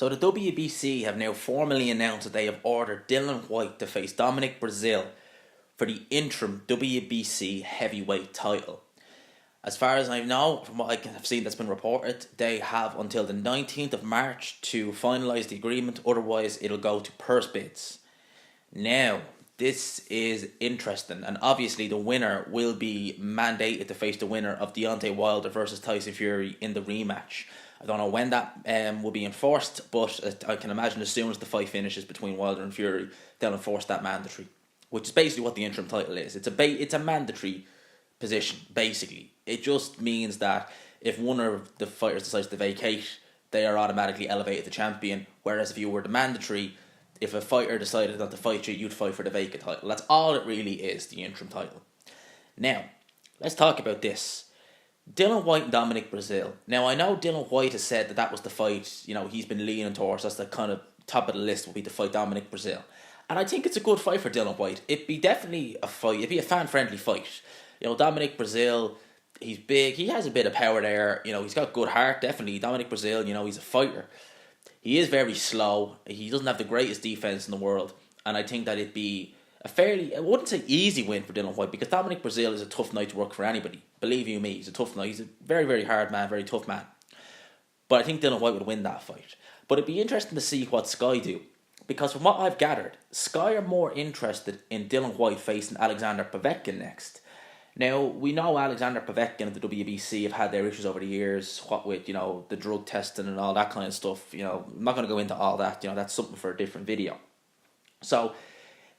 So the WBC have now formally announced that they have ordered Dillian Whyte to face Dominic Brazil for the interim WBC heavyweight title. As far as I know, from what I have seen that's been reported, they have until the 19th of March to finalise the agreement, otherwise it'll go to purse bids. Now, this is interesting, and obviously the winner will be mandated to face the winner of Deontay Wilder versus Tyson Fury in the rematch. I don't know when that will be enforced, but I can imagine as soon as the fight finishes between Wilder and Fury, they'll enforce that mandatory, which is basically what the interim title is. It's a mandatory position, basically. It just means that if one of the fighters decides to vacate, they are automatically elevated to champion, whereas if you were the mandatory, if a fighter decided not to fight you, you'd fight for the vacant title. That's all it really is, the interim title. Now, let's talk about this. Dillian Whyte and Dominic Brazil. Now, I know Dillian Whyte has said that was the fight, he's been leaning towards. That's the kind of top of the list would be to fight Dominic Brazil. And I think it's a good fight for Dillian Whyte. It'd be definitely a fight. It'd be a fan-friendly fight. Dominic Brazil, he's big. He has a bit of power there. He's got good heart, definitely. Dominic Brazil, he's a fighter. He is very slow. He doesn't have the greatest defense in the world. And I think that it'd be a fairly, I wouldn't say easy win for Dillian Whyte, because Dominic Brazil is a tough night to work for anybody. Believe you me, he's a tough night. He's a very, very hard man, very tough man. But I think Dillian Whyte would win that fight. But it'd be interesting to see what Sky do. Because from what I've gathered, Sky are more interested in Dillian Whyte facing Alexander Povetkin next. Now, we know Alexander Povetkin and the WBC have had their issues over the years, what with, the drug testing and all that kind of stuff. I'm not going to go into all that, that's something for a different video. So,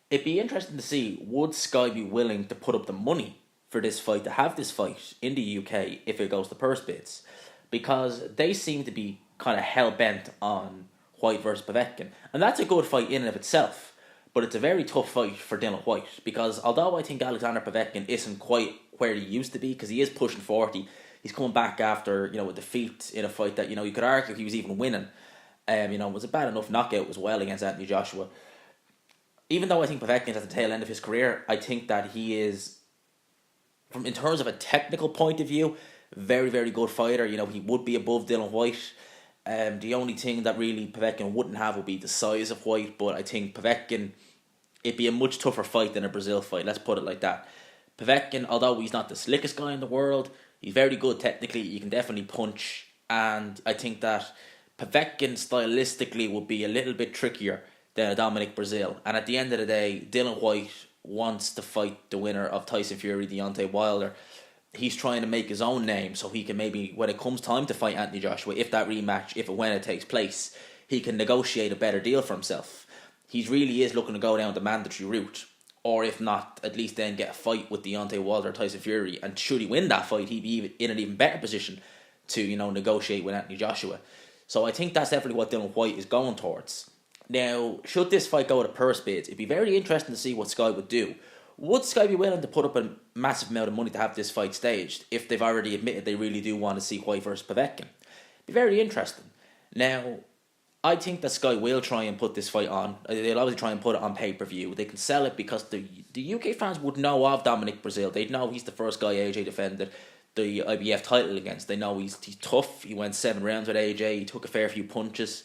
it'd be interesting to see, would Sky be willing to put up the money for this fight, to have this fight in the UK if it goes to purse bids? Because they seem to be kind of hell-bent on Whyte versus Povetkin. And that's a good fight in and of itself. But it's a very tough fight for Dillian Whyte, because although I think Alexander Povetkin isn't quite where he used to be, because he is pushing 40, he's coming back after, a defeat in a fight that, you could argue he was even winning. It was a bad enough knockout as well against Anthony Joshua. Even though I think Povetkin's at the tail end of his career, I think that he is, in terms of a technical point of view, very, very good fighter. He would be above Dillian Whyte. The only thing that really Povetkin wouldn't have would be the size of Whyte, but I think Povetkin, it'd be a much tougher fight than a Brazil fight, let's put it like that. Povetkin, although he's not the slickest guy in the world, he's very good technically, he can definitely punch, and I think that Povetkin stylistically would be a little bit trickier than a Dominic Brazil. And at the end of the day, Dillian Whyte wants to fight the winner of Tyson Fury, Deontay Wilder. He's trying to make his own name so he can maybe, when it comes time to fight Anthony Joshua, if that rematch, if and when it takes place, he can negotiate a better deal for himself. He really is looking to go down the mandatory route, or if not, at least then get a fight with Deontay Wilder or Tyson Fury, and should he win that fight, he'd be in an even better position to, negotiate with Anthony Joshua. So I think that's definitely what Dillian Whyte is going towards. Now, should this fight go to purse bids, it'd be very interesting to see what Sky would do. Would Sky be willing to put up a massive amount of money to have this fight staged if they've already admitted they really do want to see Whyte versus Povetkin? It'd be very interesting. Now, I think that Sky will try and put this fight on. They'll obviously try and put it on pay-per-view. They can sell it because the UK fans would know of Dominic Brazil. They'd know he's the first guy AJ defended the IBF title against. They know he's tough. He went 7 rounds with AJ. He took a fair few punches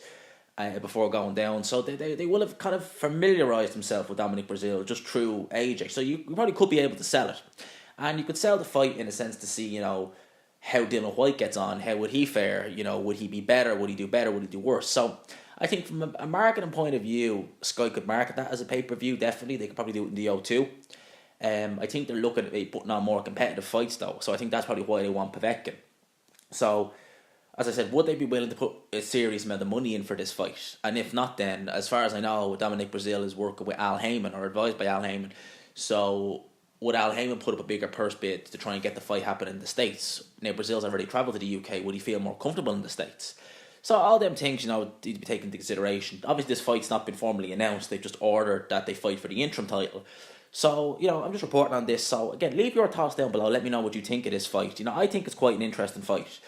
before going down. So they will have kind of familiarised themselves with Dominic Brazil just through AJ. So you probably could be able to sell it. And you could sell the fight in a sense to see, how Dillian Whyte gets on. How would he fare? Would he be better? Would he do better? Would he do worse? So I think from a marketing point of view, Sky could market that as a pay-per-view, definitely. They could probably do it in the O2. I think they're looking at putting on more competitive fights, though. So I think that's probably why they want Povetkin. So, as I said, would they be willing to put a serious amount of money in for this fight? And if not, then, as far as I know, Dominic Brazil is working with Al Heyman, or advised by Al Heyman. So, would Al Heyman put up a bigger purse bid to try and get the fight happen in the States? Now, Brazil's already travelled to the UK. Would he feel more comfortable in the States? So, all them things, need to be taken into consideration. Obviously, this fight's not been formally announced. They've just ordered that they fight for the interim title. So, I'm just reporting on this. So, again, leave your thoughts down below. Let me know what you think of this fight. I think it's quite an interesting fight.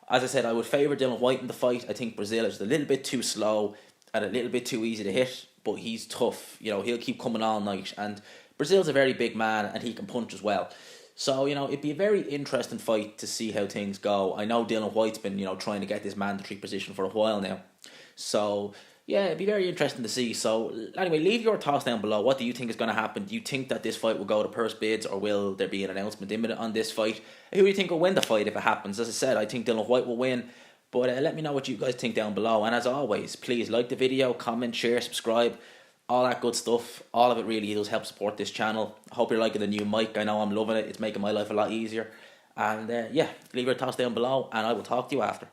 As I said, I would favour Dillian Whyte in the fight. I think Brazil is a little bit too slow and a little bit too easy to hit, but he's tough. He'll keep coming all night. And Brazil's a very big man and he can punch as well. So, it'd be a very interesting fight to see how things go. I know Dillian Whyte's been, trying to get this mandatory position for a while now. So yeah, it'd be very interesting to see. So anyway, leave your thoughts down below. What do you think is going to happen? Do you think that this fight will go to purse bids, or will there be an announcement imminent on this fight? Who do you think will win the fight if it happens? As I said, I think Dillian Whyte will win. But let me know what you guys think down below. And as always, please like the video, comment, share, subscribe, all that good stuff. All of it really does help support this channel. I hope you're liking the new mic. I know I'm loving it. It's making my life a lot easier. And yeah, leave your thoughts down below, and I will talk to you after.